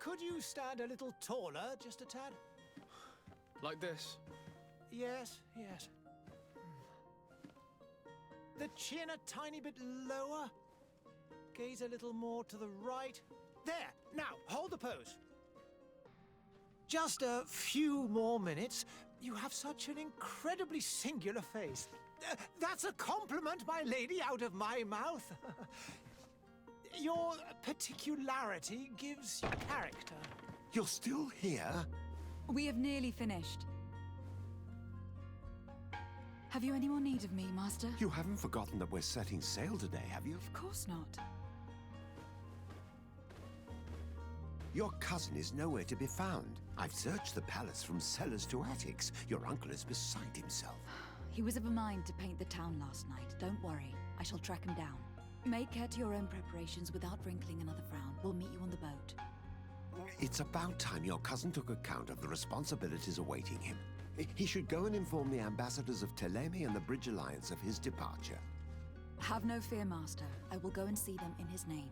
Could you stand a little taller, just a tad? Like this? Yes, yes. The chin a tiny bit lower. Gaze a little more to the right. There! Now, hold the pose. Just a few more minutes. You have such an incredibly singular face. That's a compliment, my lady, out of my mouth. Your particularity gives you character. You're still here? We have nearly finished. Have you any more need of me, Master? You haven't forgotten that we're setting sail today, have you? Of course not. Your cousin is nowhere to be found. I've searched the palace from cellars to attics. Your uncle is beside himself. He was of a mind to paint the town last night. Don't worry. I shall track him down. Make care to your own preparations without wrinkling another frown. We'll meet you on the boat. It's about time your cousin took account of the responsibilities awaiting him. He should go and inform the ambassadors of Telemi and the Bridge Alliance of his departure. Have no fear, Master. I will go and see them in his name.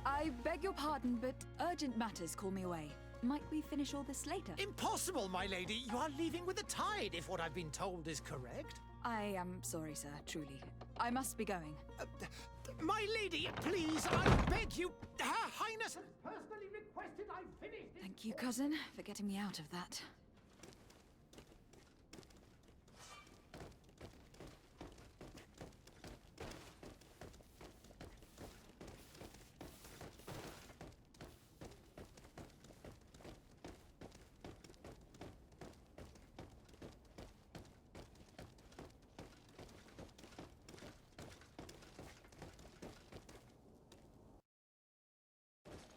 I beg your pardon, but urgent matters call me away. Might we finish all this later? Impossible, my lady. You are leaving with the tide, if what I've been told is correct. I am sorry, sir, truly. I must be going. My lady, please, I beg you. Her Highness has personally requested I finish this. Thank you, cousin, for getting me out of that.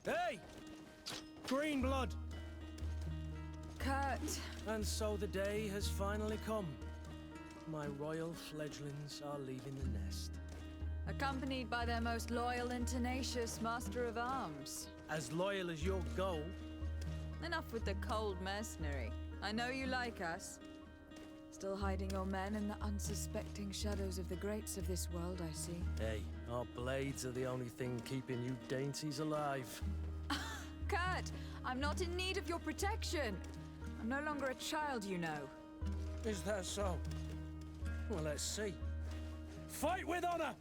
Hey! Green blood! Kurt! And so the day has finally come. My royal fledglings are leaving the nest. Accompanied by their most loyal and tenacious Master of Arms. As loyal as your goal. Enough with the cold mercenary. I know you like us. Still hiding your men in the unsuspecting shadows of the greats of this world, I see. Hey, our blades are the only thing keeping you dainties alive. Kurt, I'm not in need of your protection. I'm no longer a child, you know. Is that so? Well, let's see. Fight with honor!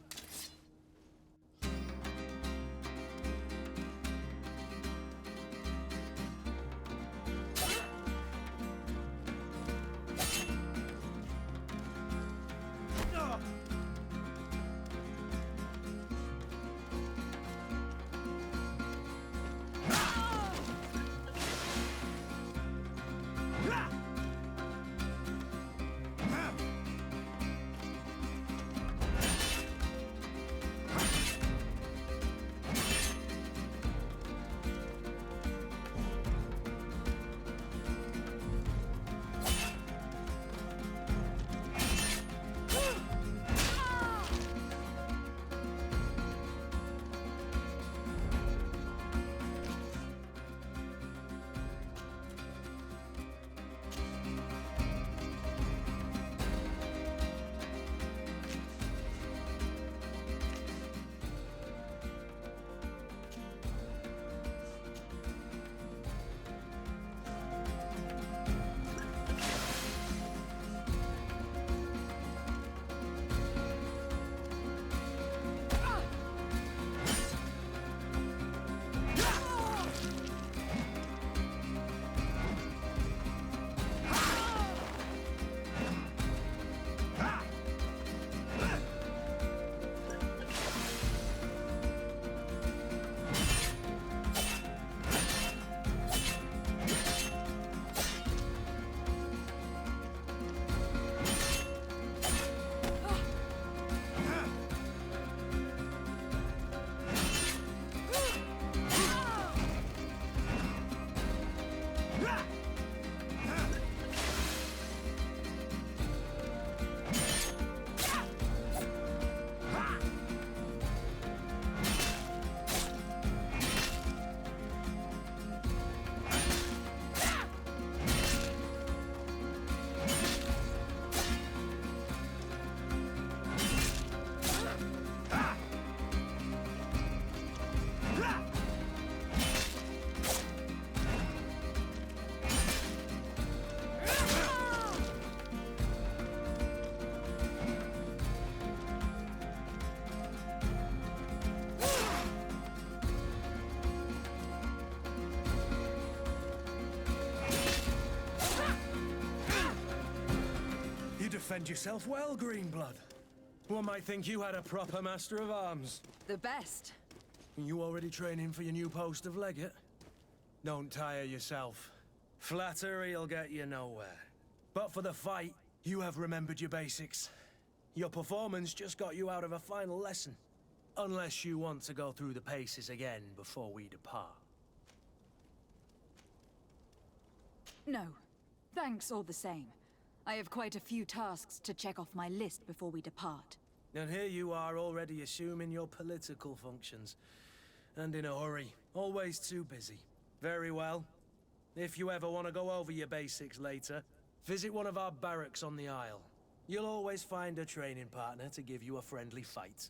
defend yourself well, Greenblood. One might think you had a proper master of arms. The best. You already training for your new post of legate? Don't tire yourself. Flattery'll get you nowhere. But for the fight, you have remembered your basics. Your performance just got you out of a final lesson. Unless you want to go through the paces again before we depart. No. Thanks all the same. I have quite a few tasks to check off my list before we depart. And here you are already assuming your political functions. And in a hurry. Always too busy. Very well. If you ever want to go over your basics later, visit one of our barracks on the Isle. You'll always find a training partner to give you a friendly fight.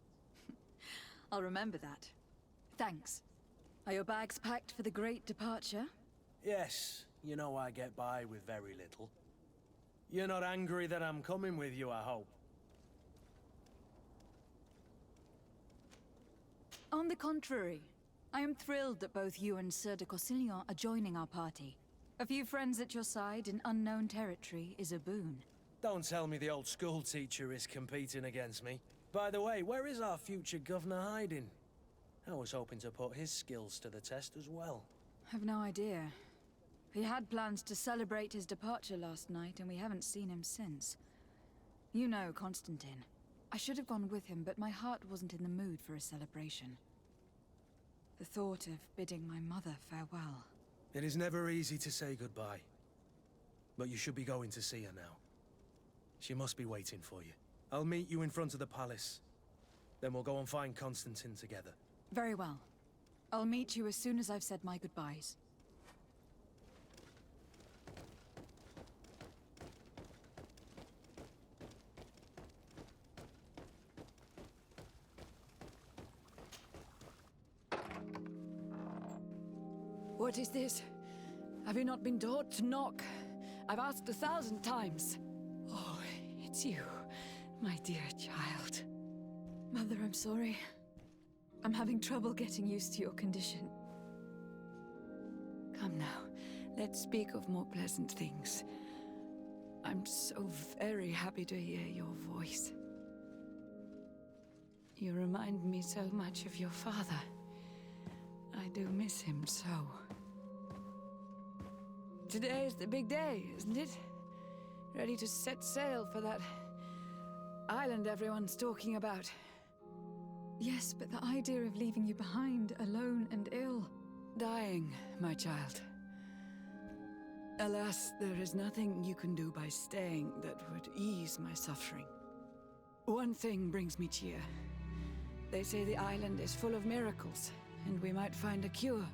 I'll remember that. Thanks. Are your bags packed for the great departure? Yes, you know I get by with very little. You're not angry that I'm coming with you, I hope. On the contrary, I am thrilled that both you and Sir de Corsillon are joining our party. A few friends at your side in unknown territory is a boon. Don't tell me the old school teacher is competing against me. By the way, where is our future governor hiding? I was hoping to put his skills to the test as well. I've no idea. He had plans to celebrate his departure last night, and we haven't seen him since. You know Constantine. I should have gone with him, but my heart wasn't in the mood for a celebration. The thought of bidding my mother farewell. It is never easy to say goodbye. But you should be going to see her now. She must be waiting for you. I'll meet you in front of the palace. Then we'll go and find Constantine together. Very well. I'll meet you as soon as I've said my goodbyes. What is this? Have you not been taught to knock? I've asked 1,000 times. Oh, it's you, my dear child. Mother, I'm sorry. I'm having trouble getting used to your condition. Come now, let's speak of more pleasant things. I'm so very happy to hear your voice. You remind me so much of your father. I do miss him so. Today is the big day, isn't it? Ready to set sail for that island everyone's talking about. Yes, but the idea of leaving you behind, alone and ill... Dying, my child. Alas, there is nothing you can do by staying that would ease my suffering. One thing brings me cheer. They say the island is full of miracles, and we might find a cure.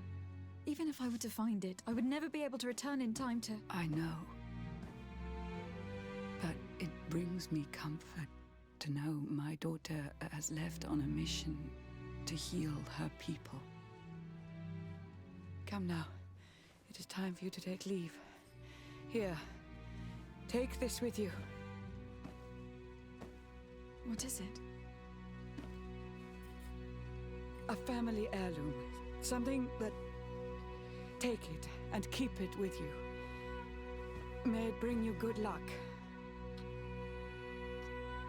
Even if I were to find it, I would never be able to return in time to... I know. But it brings me comfort to know my daughter has left on a mission to heal her people. Come now. It is time for you to take leave. Here. Take this with you. What is it? A family heirloom. Something that... Take it and keep it with you. May it bring you good luck.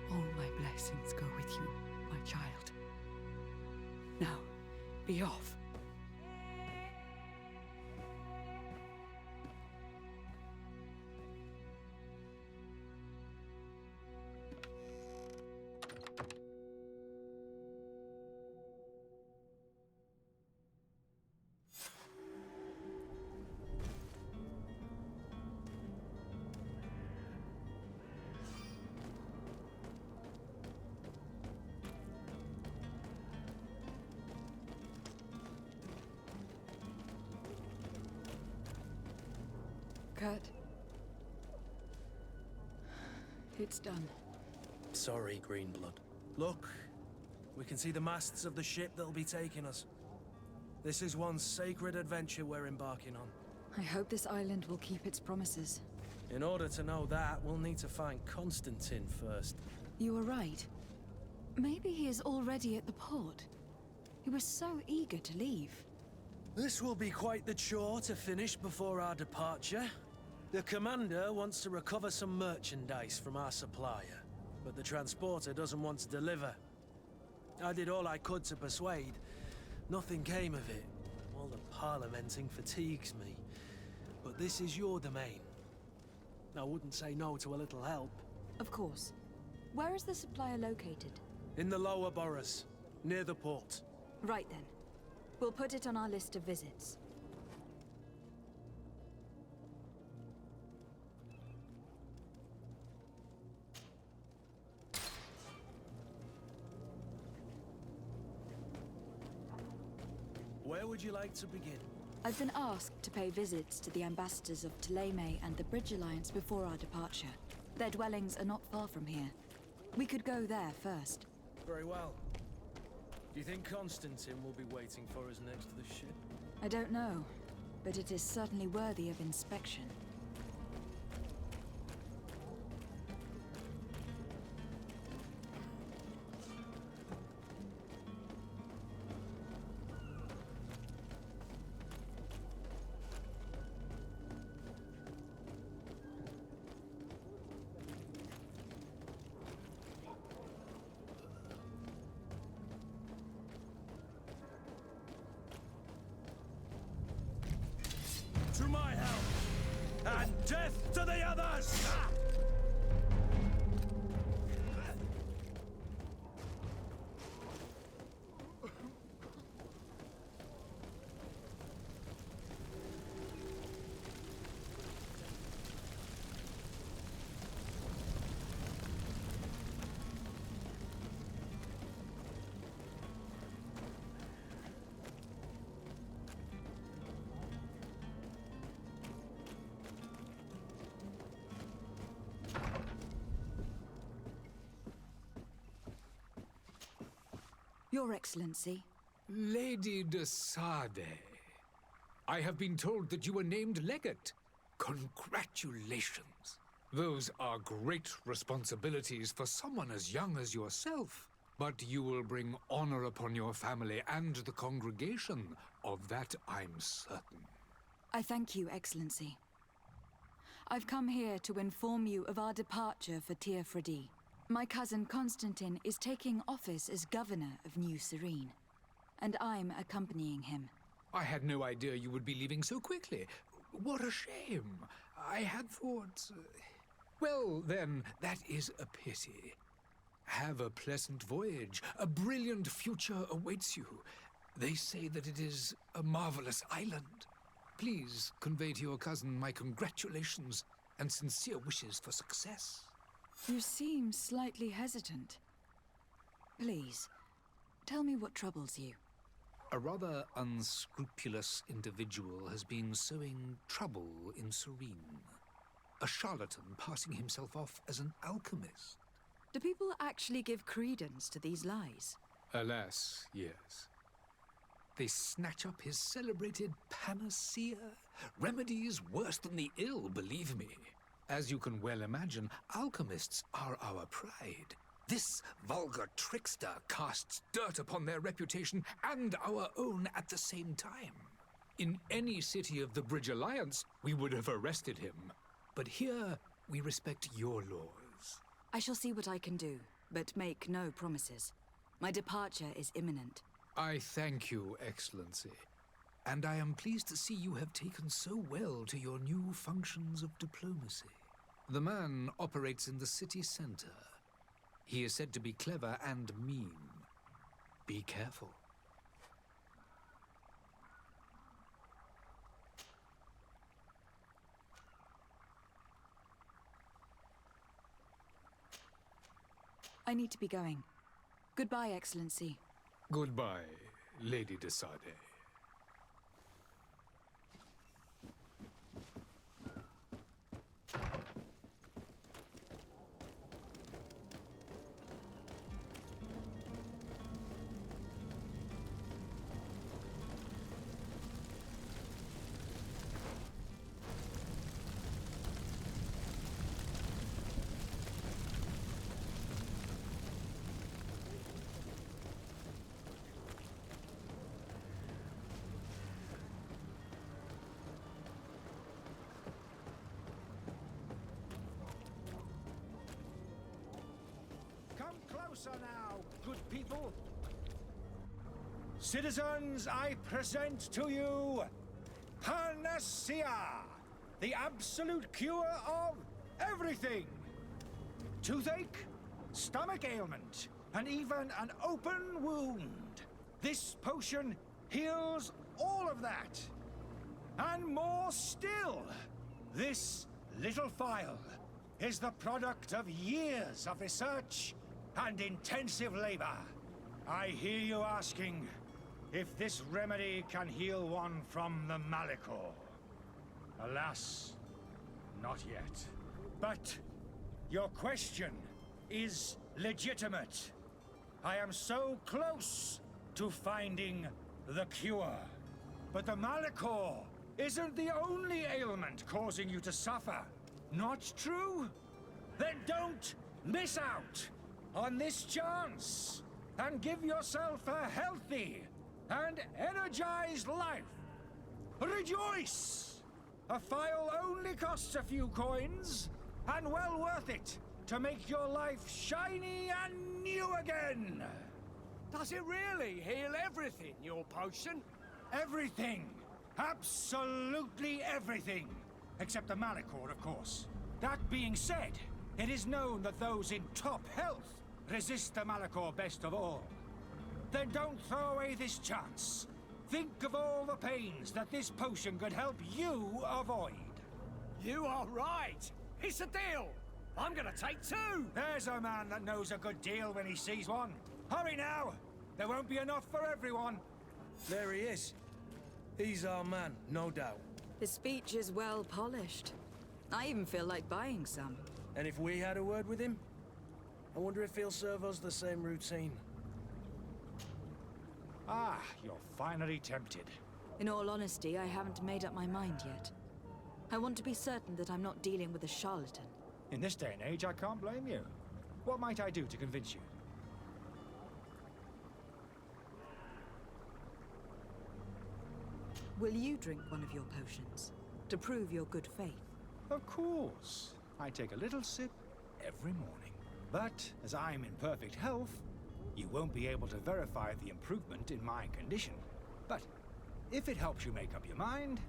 All my blessings go with you, my child. Now, be off. Kurt. It's done. Sorry, Greenblood. Look, we can see the masts of the ship that'll be taking us. This is one sacred adventure we're embarking on. I hope this island will keep its promises. In order to know that, we'll need to find Constantine first. You were right. Maybe he is already at the port. He was so eager to leave. This will be quite the chore to finish before our departure. The commander wants to recover some merchandise from our supplier, but the transporter doesn't want to deliver. I did all I could to persuade. Nothing came of it. All the parliamenting fatigues me. But this is your domain. I wouldn't say no to a little help. Of course. Where is the supplier located? In the lower boroughs, near the port. Right then. We'll put it on our list of visits. Where would you like to begin? I've been asked to pay visits to the ambassadors of Thélème and the Bridge Alliance before our departure. Their dwellings are not far from here. We could go there first. Very well. Do you think Constantine will be waiting for us next to the ship? I don't know, but it is certainly worthy of inspection. To my help! And death to the others! Your Excellency. Lady de Sade, I have been told that you were named legate. Congratulations. Those are great responsibilities for someone as young as yourself. But you will bring honor upon your family and the congregation. Of that I'm certain. I thank you, Excellency. I've come here to inform you of our departure for Tir Freddy. My cousin Constantine is taking office as governor of New Serene, and I'm accompanying him. I had no idea you would be leaving so quickly. What a shame. I had thought... Well, then, that is a pity. Have a pleasant voyage. A brilliant future awaits you. They say that it is a marvelous island. Please convey to your cousin my congratulations and sincere wishes for success. You seem slightly hesitant. Please, tell me what troubles you. A rather unscrupulous individual has been sowing trouble in Serene. A charlatan passing himself off as an alchemist. Do people actually give credence to these lies? Alas, yes. They snatch up his celebrated panacea. Remedies worse than the ill, believe me. As you can well imagine, alchemists are our pride. This vulgar trickster casts dirt upon their reputation and our own at the same time. In any city of the Bridge Alliance, we would have arrested him. But here, we respect your laws. I shall see what I can do, but make no promises. My departure is imminent. I thank you, Excellency. And I am pleased to see you have taken so well to your new functions of diplomacy. The man operates in the city center. He is said to be clever and mean. Be careful. I need to be going. Goodbye, Excellency. Goodbye, Lady de Sade. closer now, good people. Citizens, I present to you Panacea, the absolute cure of everything. Toothache, stomach ailment, and even an open wound. This potion heals all of that. And more still, this little phial is the product of years of research and intensive labor. I hear you asking if this remedy can heal one from the Malachor. Alas, not yet. But your question is legitimate. I am so close to finding the cure. But the Malachor isn't the only ailment causing you to suffer. Not true? Then don't miss out on this chance and give yourself a healthy and energized life. Rejoice! A phial only costs a few coins, and well worth it to make your life shiny and new again. Does it really heal everything, your potion? Everything. Absolutely everything. Except the Malachor, of course. That being said, it is known that those in top health resist the Malachor best of all. Then don't throw away this chance. Think of all the pains that this potion could help you avoid. You are right. It's a deal. I'm gonna take two. There's a man that knows a good deal when he sees one. Hurry now. There won't be enough for everyone. There he is. He's our man, no doubt. His speech is well polished. I even feel like buying some. And if we had a word with him, I wonder if he'll serve us the same routine. Ah, you're finally tempted. In all honesty, I haven't made up my mind yet. I want to be certain that I'm not dealing with a charlatan. In this day and age, I can't blame you. What might I do to convince you? Will you drink one of your potions to prove your good faith? Of course. I take a little sip every morning. But as I'm in perfect health, you won't be able to verify the improvement in my condition. But if it helps you make up your mind,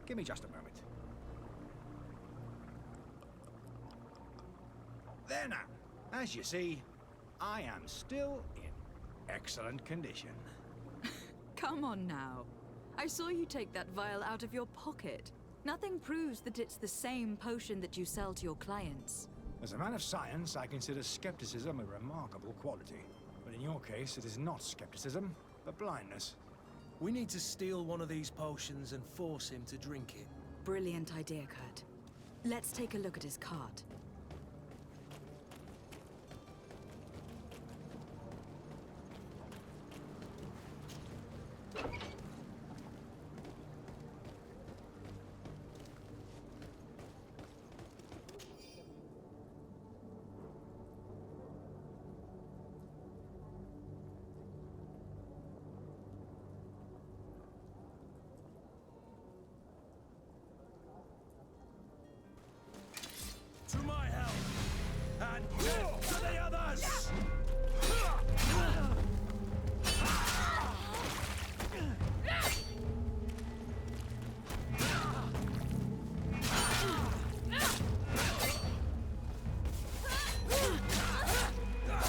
give me just a moment. There now. As you see, I am still in excellent condition. Come on now. I saw you take that vial out of your pocket. Nothing proves that it's the same potion that you sell to your clients. As a man of science, I consider skepticism a remarkable quality. But in your case, it is not skepticism, but blindness. We need to steal one of these potions and force him to drink it. Brilliant idea, Kurt. Let's take a look at his cart. To my help! And death to the others!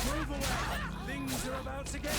Move away! Things are about to get...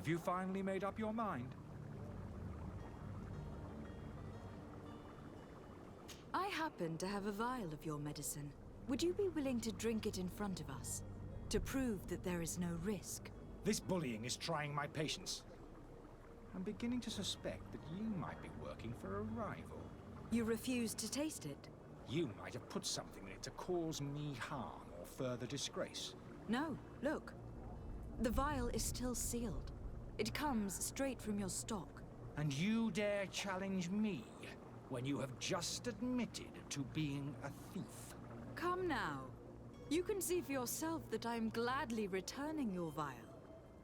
Have you finally made up your mind? I happen to have a vial of your medicine. Would you be willing to drink it in front of us? To prove that there is no risk? This bullying is trying my patience. I'm beginning to suspect that you might be working for a rival. You refuse to taste it? You might have put something in it to cause me harm or further disgrace. No, look. The vial is still sealed. It comes straight from your stock. And you dare challenge me when you have just admitted to being a thief? Come now. You can see for yourself that I'm gladly returning your vial,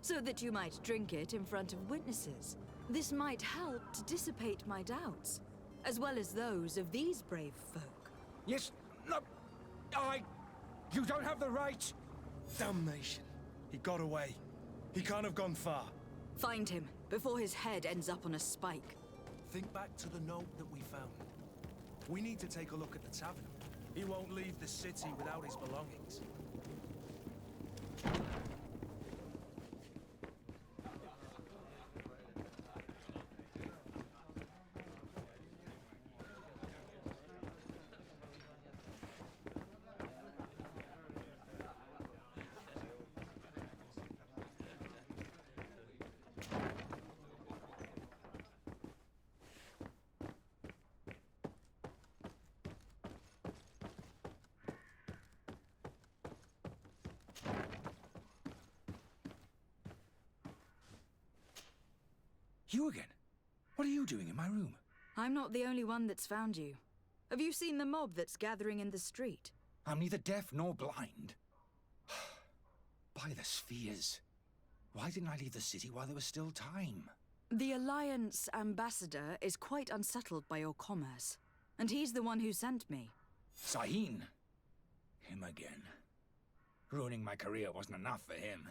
so that you might drink it in front of witnesses. This might help to dissipate my doubts, as well as those of these brave folk. Yes, no, you don't have the right. Damnation. He got away. He can't have gone far. Find him, before his head ends up on a spike. Think back to the note that we found. We need to take a look at the tavern. He won't leave the city without his belongings. You again? What are you doing in my room? I'm not the only one that's found you. Have you seen the mob that's gathering in the street? I'm neither deaf nor blind. By the spheres. Why didn't I leave the city while there was still time? The Alliance ambassador is quite unsettled by your commerce, and he's the one who sent me. Sahin. Him again. Ruining my career wasn't enough for him.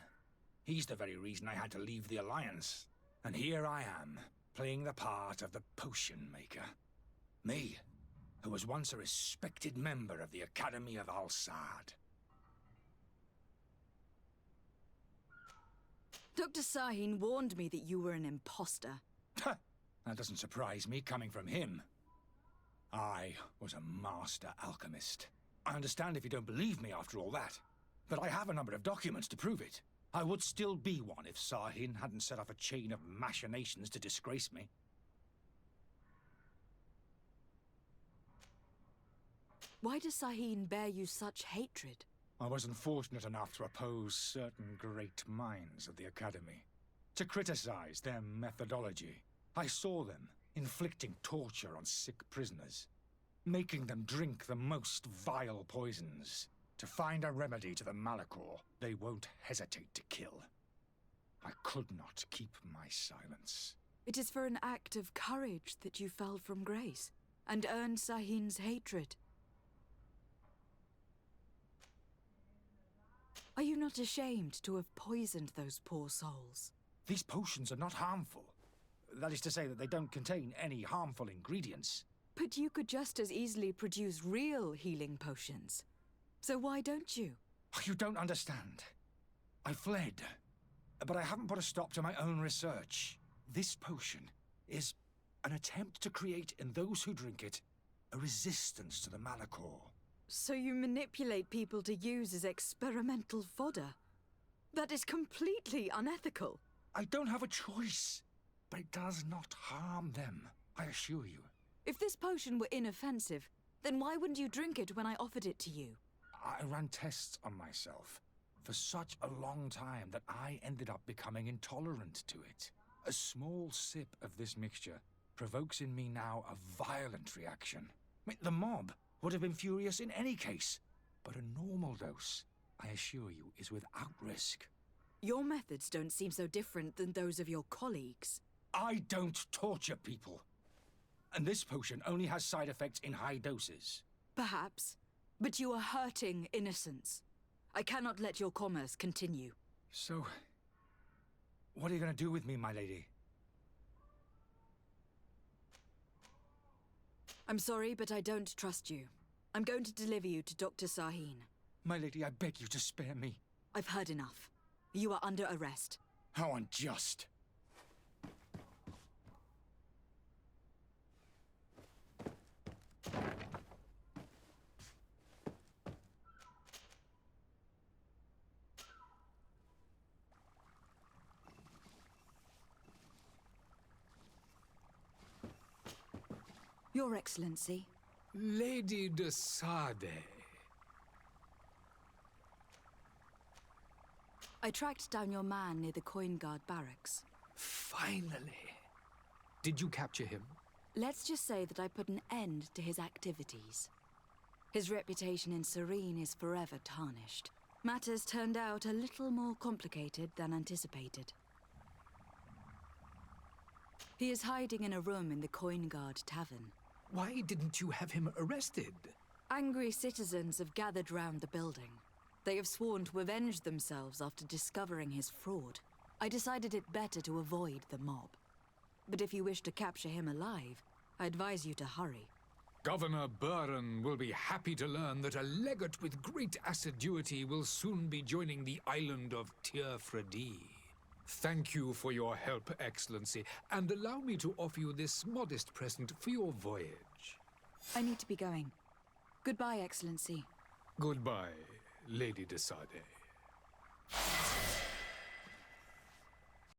He's the very reason I had to leave the Alliance. And here I am, playing the part of the potion maker. Me, who was once a respected member of the Academy of Al-Sad. Dr. Sahin warned me that you were an imposter. That doesn't surprise me, coming from him. I was a master alchemist. I understand if you don't believe me after all that, but I have a number of documents to prove it. I would still be one if Sahin hadn't set off a chain of machinations to disgrace me. Why does Sahin bear you such hatred? I was unfortunate enough to oppose certain great minds of the Academy, to criticize their methodology. I saw them inflicting torture on sick prisoners, making them drink the most vile poisons. To find a remedy to the Malachor, they won't hesitate to kill. I could not keep my silence. It is for an act of courage that you fell from grace, and earned Sahin's hatred. Are you not ashamed to have poisoned those poor souls? These potions are not harmful. That is to say that they don't contain any harmful ingredients. But you could just as easily produce real healing potions. So why don't you? You don't understand. I fled, but I haven't put a stop to my own research. This potion is an attempt to create in those who drink it a resistance to the Malachor. So you manipulate people to use as experimental fodder? That is completely unethical. I don't have a choice, but it does not harm them, I assure you. If this potion were inoffensive, then why wouldn't you drink it when I offered it to you? I ran tests on myself for such a long time that I ended up becoming intolerant to it. A small sip of this mixture provokes in me now a violent reaction. The mob would have been furious in any case, but a normal dose, I assure you, is without risk. Your methods don't seem so different than those of your colleagues. I don't torture people. And this potion only has side effects in high doses. Perhaps. But you are hurting innocents. I cannot let your commerce continue. So, what are you going to do with me, my lady? I'm sorry, but I don't trust you. I'm going to deliver you to Dr. Sahin. My lady, I beg you to spare me. I've heard enough. You are under arrest. How unjust. Your Excellency. Lady de Sade. I tracked down your man near the Coin Guard barracks. Finally. Did you capture him? Let's just say that I put an end to his activities. His reputation in Serene is forever tarnished. Matters turned out a little more complicated than anticipated. He is hiding in a room in the Coin Guard Tavern. Why didn't you have him arrested? Angry citizens have gathered round the building. They have sworn to avenge themselves after discovering his fraud. I decided it better to avoid the mob. But if you wish to capture him alive, I advise you to hurry. Governor Buren will be happy to learn that a legate with great assiduity will soon be joining the island of Tir-Fredi. Thank you for your help, Excellency, and allow me to offer you this modest present for your voyage. I need to be going. Goodbye, Excellency. Goodbye, Lady de Sade.